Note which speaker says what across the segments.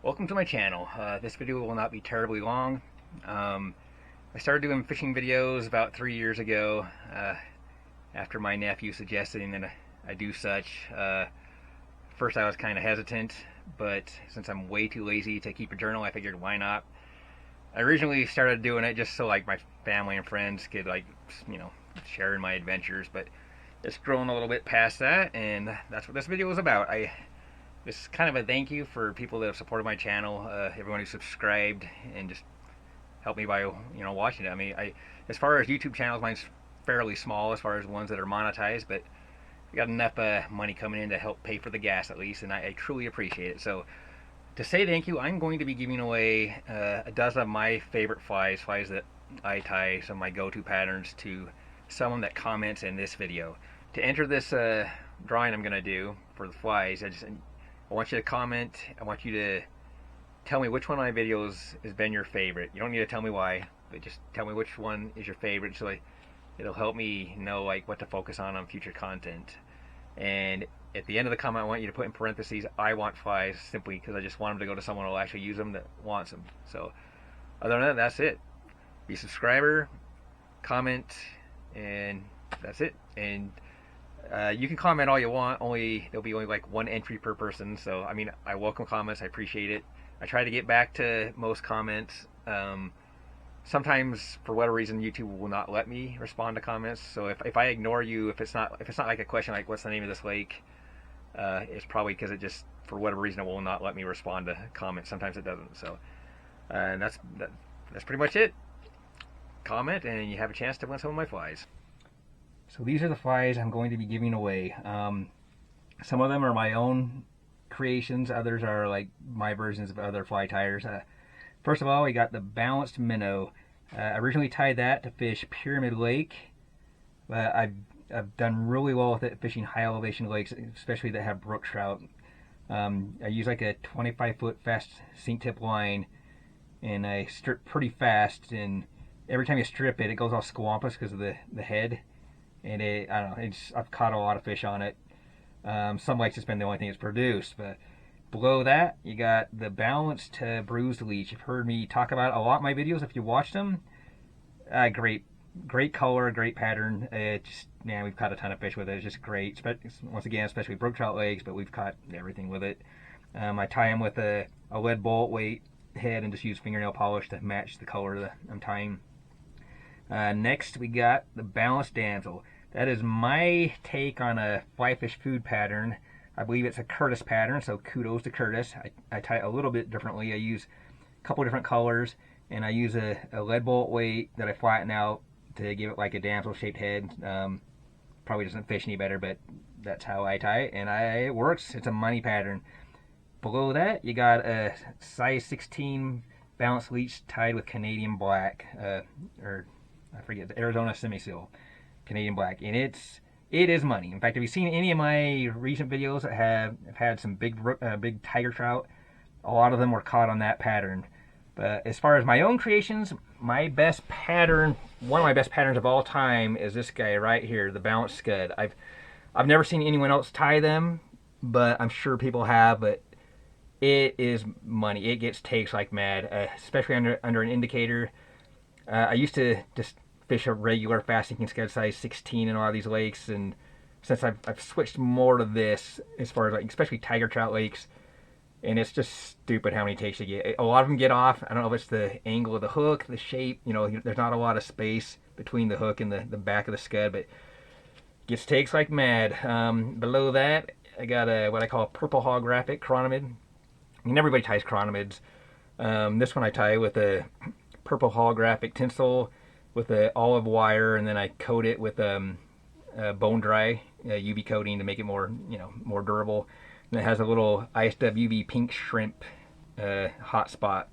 Speaker 1: Welcome to my channel. This video will not be terribly long. I started doing fishing videos about 3 years ago after my nephew suggested that I do such. First I was kind of hesitant, but since I'm way too lazy to keep a journal, I figured why not. I originally started doing it just so like my family and friends could share in my adventures, but it's grown a little bit past that, and that's what this video is about. This is kind of a thank you for people that have supported my channel, everyone who subscribed and just helped me by watching it. I mean, as far as YouTube channels, mine's fairly small as far as ones that are monetized, but I got enough money coming in to help pay for the gas at least, and I truly appreciate it. So to say thank you, I'm going to be giving away a dozen of my favorite flies that I tie, some of my go-to patterns, to someone that comments in this video. To enter this drawing I'm going to do for the flies, I want you to comment. I want you to tell me which one of my videos has been your favorite. You don't need to tell me why, but just tell me which one is your favorite, so it'll help me know like what to focus on future content. And at the end of the comment, I want you to put in parentheses, I want flies, simply because I just want them to go to someone who will actually use them, that wants them. So other than that, that's it. Be a subscriber, comment, and that's it. And you can comment all you want. There'll be only like one entry per person. So I mean, I welcome comments. I appreciate it. I try to get back to most comments. Sometimes, for whatever reason, YouTube will not let me respond to comments. So if I ignore you, if it's not like a question like what's the name of this lake, it's probably because it just, for whatever reason, it will not let me respond to comments. Sometimes it doesn't. So and that's pretty much it. Comment and you have a chance to win some of my flies. So these are the flies I'm going to be giving away. Some of them are my own creations. Others are like my versions of other fly tires. First of all, we got the balanced minnow. I originally tied that to fish Pyramid Lake, but I've done really well with it fishing high elevation lakes, especially that have brook trout. I use like a 25-foot fast sink tip line, and I strip pretty fast. And every time you strip it, it goes all squampus because of the head. And I don't know, I've caught a lot of fish on it. Some lakes it's been the only thing it's produced, but below that you got the balanced bruised leech. You've heard me talk about it a lot in my videos if you watched them. Great color, great pattern. Man, we've caught a ton of fish with it. It's just great. Once again, especially brook trout lakes, but we've caught everything with it. I tie them with a lead bullet weight head and just use fingernail polish to match the color that I'm tying. Next we got the balanced damsel. That is my take on a fly fish food pattern. I believe it's a Curtis pattern, so kudos to Curtis. I tie it a little bit differently. I use a couple different colors, and I use a lead bullet weight that I flatten out to give it like a damsel shaped head. Probably doesn't fish any better, but that's how I tie it, and it works. It's a money pattern. Below that you got a size 16 balanced leech tied with Canadian black, or I forget, the Arizona semi-seal Canadian black, and it is money. In fact, if you've seen any of my recent videos that have had some big tiger trout, a lot of them were caught on that pattern. But as far as my own creations, my best pattern, one of my best patterns of all time, is this guy right here, the balanced scud. I've never seen anyone else tie them, but I'm sure people have. But it is money. It gets takes like mad, especially under an indicator. I used to just fish a regular fast sinking scud size 16 in a lot of these lakes, and since I've switched more to this, as far as like especially tiger trout lakes, and it's just stupid how many takes you get. A lot of them get off. I don't know if it's the angle of the hook, the shape. There's not a lot of space between the hook and the back of the scud, but gets takes like mad. Below that, I got what I call a purple holographic chironomid. I mean, everybody ties chironomids. This one I tie with a purple holographic tinsel with an olive wire, and then I coat it with bone dry UV coating to make it more durable. And it has a little ISWB pink shrimp hot spot.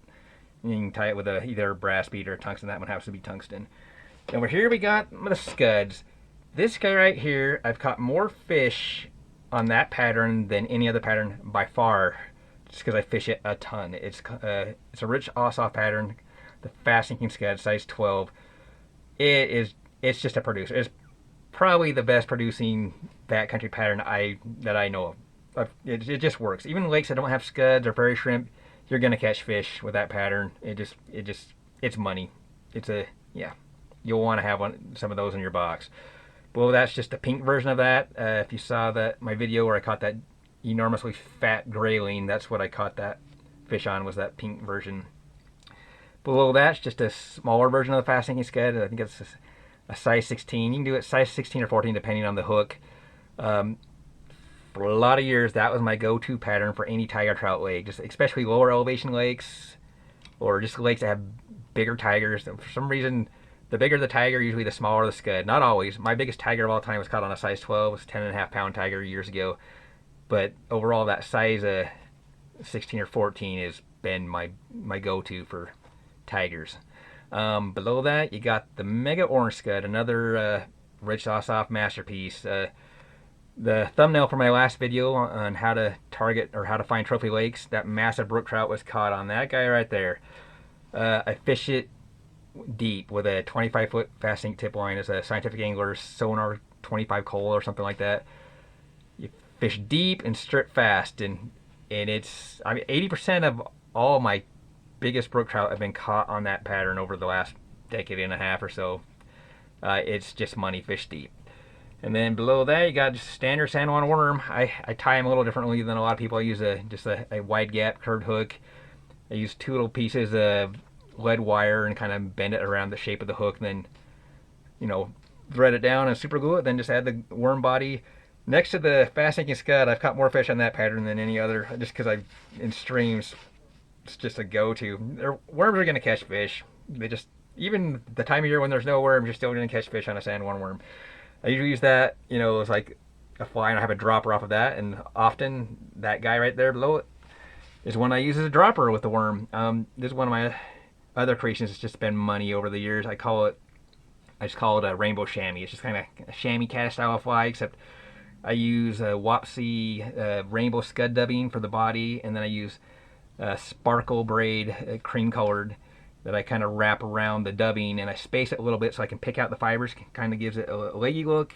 Speaker 1: And you can tie it with either a brass bead or tungsten. That one happens to be tungsten. And over here we got the scuds. This guy right here, I've caught more fish on that pattern than any other pattern by far, just because I fish it a ton. It's a rich Ossoff pattern, the fast sinking scud, size 12. It's just a producer. It's probably the best producing backcountry pattern that I know of. It just works. Even lakes that don't have scuds or fairy shrimp, you're gonna catch fish with that pattern. It's money. Yeah. You'll want to have some of those in your box. Well, that's just the pink version of that. If you saw my video where I caught that enormously fat grayling, that's what I caught that fish on, was that pink version. Below that's just a smaller version of the fast sinking scud. I think it's a size 16. You can do it size 16 or 14 depending on the hook. For a lot of years, that was my go-to pattern for any tiger trout lake, just especially lower elevation lakes or just lakes that have bigger tigers. For some reason, the bigger the tiger, usually the smaller the scud. Not always. My biggest tiger of all time was caught on a size 12. It was a 10.5-pound tiger years ago. But overall, that size 16 or 14 has been my go-to for tigers. Below that, you got the Mega Orange Scud, another Red Saw Soft masterpiece. The thumbnail for my last video on how to target or how to find trophy lakes, that massive brook trout was caught on that guy right there. I fish it deep with a 25-foot fast sink tip line. It's a Scientific Angler Sonar 25 Coal or something like that. You fish deep and strip fast, and it's, I mean, 80% of all my biggest brook trout have been caught on that pattern over the last decade and a half or so. It's just money fish deep. And then below that, you got just standard Sandalwood Worm. I tie them a little differently than a lot of people. I use just a wide gap curved hook. I use 2 little pieces of lead wire and kind of bend it around the shape of the hook, and then, thread it down and super glue it, then just add the worm body. Next to the fast sinking scud, I've caught more fish on that pattern than any other, just because in streams, it's just a go-to. Worms are going to catch fish. Even the time of year when there's no worms, you're still going to catch fish on a Sandalwood Worm. I usually use that, it's like a fly, and I have a dropper off of that, and often that guy right there below it is one I use as a dropper with the worm. This is one of my other creations. It's just been money over the years. I just call it a rainbow chamois. It's just kind of a chamois cat style fly, except I use a Wapsi rainbow scud dubbing for the body, and then I use sparkle braid, cream colored, that I kind of wrap around the dubbing, and I space it a little bit so I can pick out the fibers. Kind of gives it a leggy look.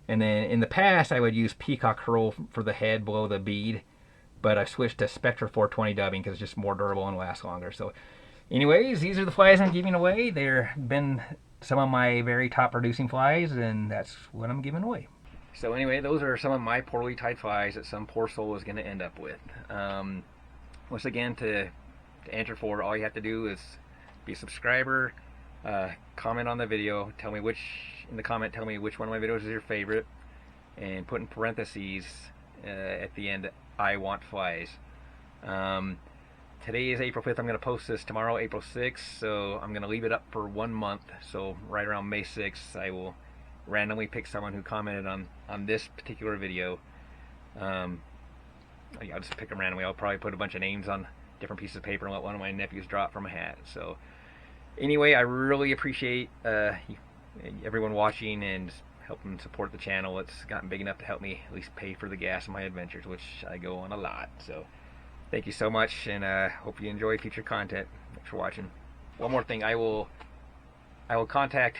Speaker 1: And then in the past, I would use peacock herl for the head below the bead, but I've switched to Spectra 420 dubbing because it's just more durable and lasts longer. So anyways, these are the flies I'm giving away. They've been some of my very top producing flies, and that's what I'm giving away. So anyway, those are some of my poorly tied flies that some poor soul is going to end up with. Once again, to enter for, all you have to do is be a subscriber, comment on the video, tell me which one of my videos is your favorite, and put in parentheses at the end, I want flies. Today is April 5th. I'm going to post this tomorrow, April 6th, so I'm going to leave it up for 1 month. So right around May 6th, I will randomly pick someone who commented on this particular video. I'll just pick them randomly. I'll probably put a bunch of names on different pieces of paper and let one of my nephews drop from a hat. So anyway, I really appreciate everyone watching and helping support the channel. It's gotten big enough to help me at least pay for the gas of my adventures, which I go on a lot. So thank you so much, and hope you enjoy future content. Thanks for watching. One more thing, I will contact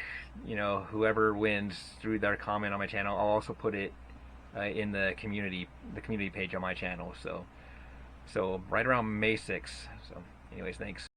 Speaker 1: whoever wins through their comment on my channel. I'll also put it in the community page on my channel. So right around May 6th. So anyways, thanks.